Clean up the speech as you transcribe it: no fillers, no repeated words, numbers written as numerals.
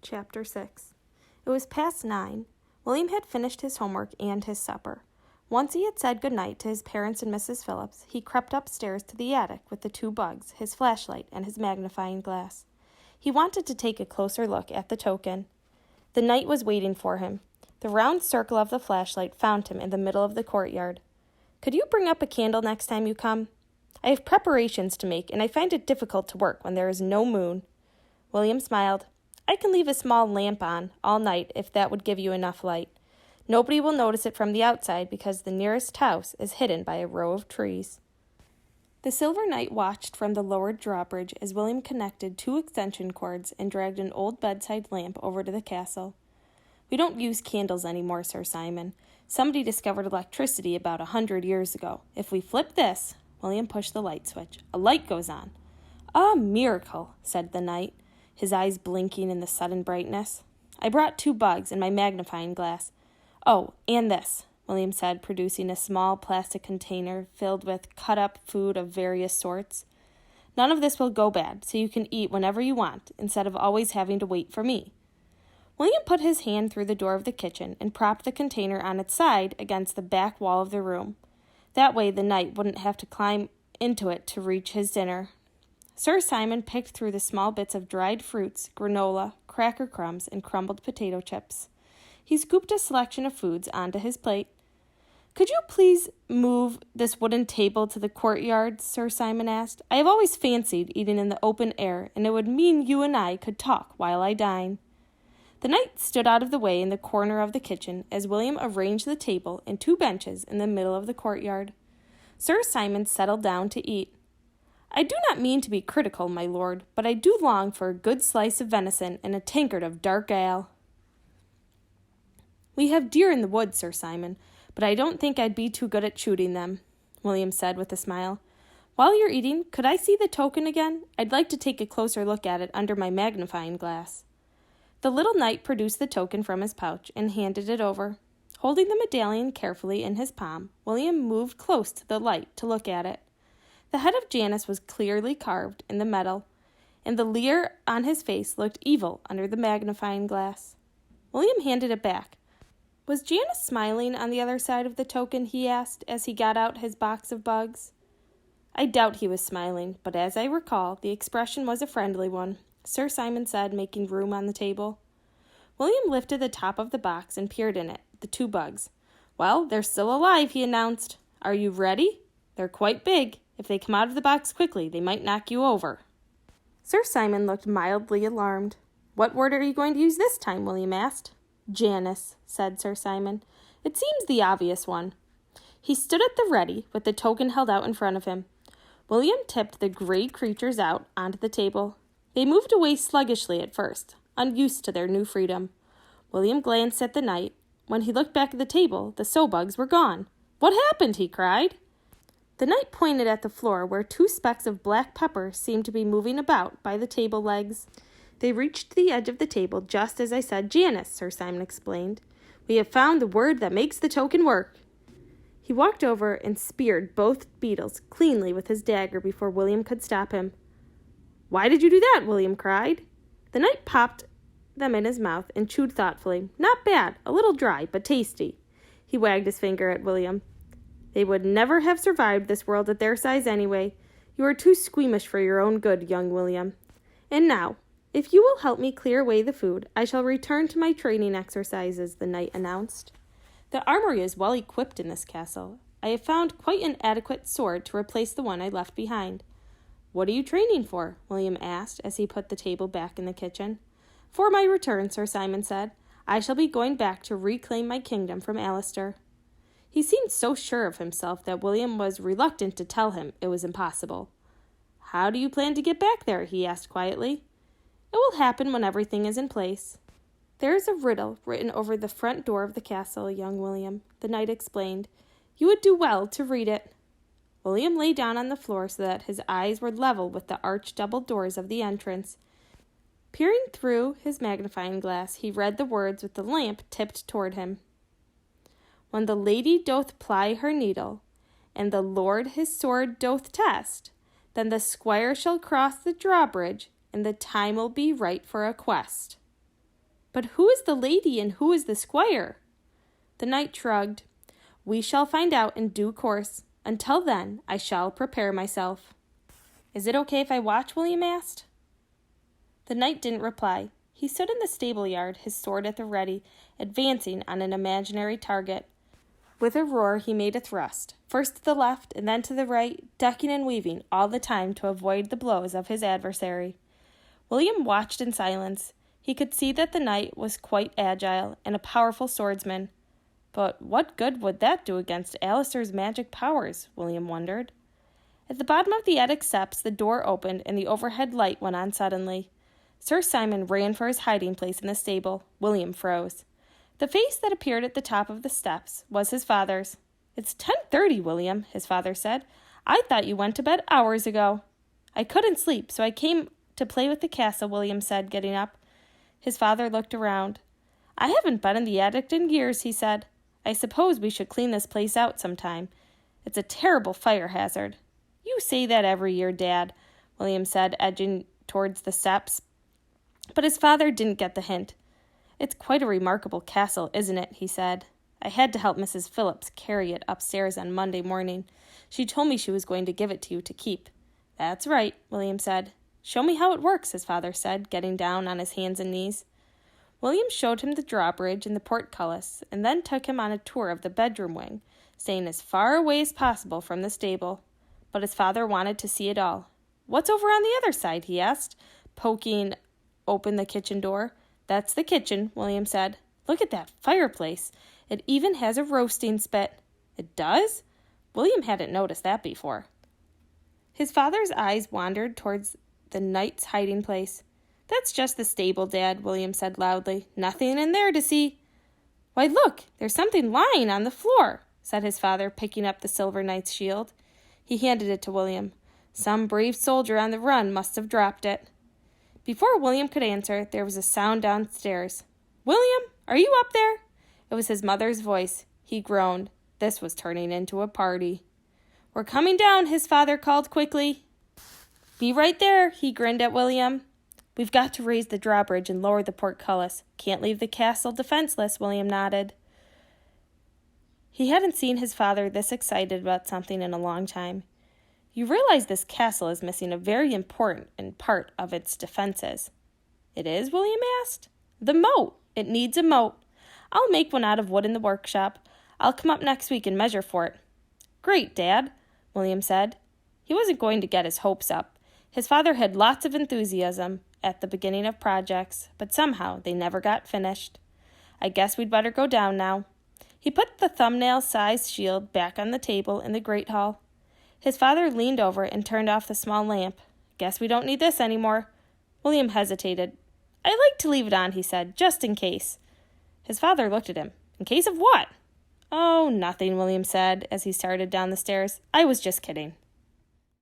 Chapter 6. It was past 9. William had finished his homework and his supper. Once he had said good night to his parents and Mrs. Phillips, he crept upstairs to the attic with the 2 bugs, his flashlight, and his magnifying glass. He wanted to take a closer look at the token. The night was waiting for him. The round circle of the flashlight found him in the middle of the courtyard. "Could you bring up a candle next time you come? I have preparations to make, and I find it difficult to work when there is no moon." William smiled. "I can leave a small lamp on all night if that would give you enough light. Nobody will notice it from the outside because the nearest house is hidden by a row of trees." The Silver Knight watched from the lowered drawbridge as William connected 2 extension cords and dragged an old bedside lamp over to the castle. "We don't use candles anymore, Sir Simon. Somebody discovered electricity about 100 years ago. If we flip this," William pushed the light switch, "a light goes on." "A miracle," said the knight, his eyes blinking in the sudden brightness. "I brought 2 bugs and my magnifying glass. Oh, and this," William said, producing a small plastic container filled with cut-up food of various sorts. "None of this will go bad, so you can eat whenever you want, instead of always having to wait for me." William put his hand through the door of the kitchen and propped the container on its side against the back wall of the room. That way the knight wouldn't have to climb into it to reach his dinner. Sir Simon picked through the small bits of dried fruits, granola, cracker crumbs, and crumbled potato chips. He scooped a selection of foods onto his plate. "Could you please move this wooden table to the courtyard?" Sir Simon asked. "I have always fancied eating in the open air, and it would mean you and I could talk while I dine." The knight stood out of the way in the corner of the kitchen as William arranged the table and 2 benches in the middle of the courtyard. Sir Simon settled down to eat. "I do not mean to be critical, my lord, but I do long for a good slice of venison and a tankard of dark ale." "We have deer in the woods, Sir Simon, but I don't think I'd be too good at shooting them," William said with a smile. "While you're eating, could I see the token again? I'd like to take a closer look at it under my magnifying glass." The little knight produced the token from his pouch and handed it over. Holding the medallion carefully in his palm, William moved close to the light to look at it. The head of Janus was clearly carved in the metal, and the leer on his face looked evil under the magnifying glass. William handed it back. "Was Janus smiling on the other side of the token?" he asked as he got out his box of bugs. "I doubt he was smiling, but as I recall, the expression was a friendly one," Sir Simon said, making room on the table. William lifted the top of the box and peered in it, the 2 bugs. "Well, they're still alive," he announced. "Are you ready? They're quite big. If they come out of the box quickly, they might knock you over." Sir Simon looked mildly alarmed. "What word are you going to use this time?" William asked. "Janus," said Sir Simon. "It seems the obvious one." He stood at the ready, with the token held out in front of him. William tipped the gray creatures out onto the table. They moved away sluggishly at first, unused to their new freedom. William glanced at the knight. When he looked back at the table, the sow-bugs were gone. "What happened?" he cried. The knight pointed at the floor where 2 specks of black pepper seemed to be moving about by the table legs. "They reached the edge of the table just as I said Janus," Sir Simon explained. "We have found the word that makes the token work." He walked over and speared both beetles cleanly with his dagger before William could stop him. "Why did you do that?" William cried. The knight popped them in his mouth and chewed thoughtfully. "Not bad, a little dry, but tasty." He wagged his finger at William. "They would never have survived this world at their size anyway. You are too squeamish for your own good, young William. And now, if you will help me clear away the food, I shall return to my training exercises," the knight announced. "The armory is well equipped in this castle. I have found quite an adequate sword to replace the one I left behind." "What are you training for?" William asked as he put the table back in the kitchen. "For my return," Sir Simon said. "I shall be going back to reclaim my kingdom from Alistair." He seemed so sure of himself that William was reluctant to tell him it was impossible. "How do you plan to get back there?" he asked quietly. "It will happen when everything is in place." "There is a riddle written over the front door of the castle, young William," the knight explained. "You would do well to read it." William lay down on the floor so that his eyes were level with the arched double doors of the entrance. Peering through his magnifying glass, he read the words with the lamp tipped toward him. "When the lady doth ply her needle, and the lord his sword doth test, then the squire shall cross the drawbridge, and the time will be right for a quest." But who is the lady and who is the squire? The knight shrugged. We shall find out in due course. Until then, I shall prepare myself. Is it okay if I watch? William asked. The knight didn't reply. He stood in the stable yard, his sword at the ready, advancing on an imaginary target. With a roar, he made a thrust, first to the left and then to the right, ducking and weaving all the time to avoid the blows of his adversary. William watched in silence. He could see that the knight was quite agile and a powerful swordsman. But what good would that do against Alistair's magic powers? William wondered. At the bottom of the attic steps, the door opened and the overhead light went on suddenly. Sir Simon ran for his hiding place in the stable. William froze. The face that appeared at the top of the steps was his father's. It's 10:30, William, his father said. I thought you went to bed hours ago. I couldn't sleep, so I came to play with the castle, William said, getting up. His father looked around. I haven't been in the attic in years, he said. I suppose we should clean this place out sometime. It's a terrible fire hazard. You say that every year, Dad, William said, edging towards the steps. But his father didn't get the hint. It's quite a remarkable castle, isn't it? He said. I had to help Mrs. Phillips carry it upstairs on Monday morning. She told me she was going to give it to you to keep. That's right, William said. Show me how it works, his father said, getting down on his hands and knees. William showed him the drawbridge and the portcullis, and then took him on a tour of the bedroom wing, staying as far away as possible from the stable. But his father wanted to see it all. What's over on the other side? He asked, poking open the kitchen door. That's the kitchen, William said. Look at that fireplace. It even has a roasting spit. It does? William hadn't noticed that before. His father's eyes wandered towards the knight's hiding place. That's just the stable, Dad, William said loudly. Nothing in there to see. Why, look, there's something lying on the floor, said his father, picking up the silver knight's shield. He handed it to William. Some brave soldier on the run must have dropped it. Before William could answer, there was a sound downstairs. William, are you up there? It was his mother's voice. He groaned. This was turning into a party. We're coming down, his father called quickly. Be right there, he grinned at William. We've got to raise the drawbridge and lower the portcullis. Can't leave the castle defenseless, William nodded. He hadn't seen his father this excited about something in a long time. You realize this castle is missing a very important part of its defenses. It is? William asked. The moat. It needs a moat. I'll make one out of wood in the workshop. I'll come up next week and measure for it. Great, Dad, William said. He wasn't going to get his hopes up. His father had lots of enthusiasm at the beginning of projects, but somehow they never got finished. I guess we'd better go down now. He put the thumbnail-sized shield back on the table in the great hall. His father leaned over and turned off the small lamp. Guess we don't need this anymore. William hesitated. I'd like to leave it on, he said, just in case. His father looked at him. In case of what? Oh, nothing, William said as he started down the stairs. I was just kidding.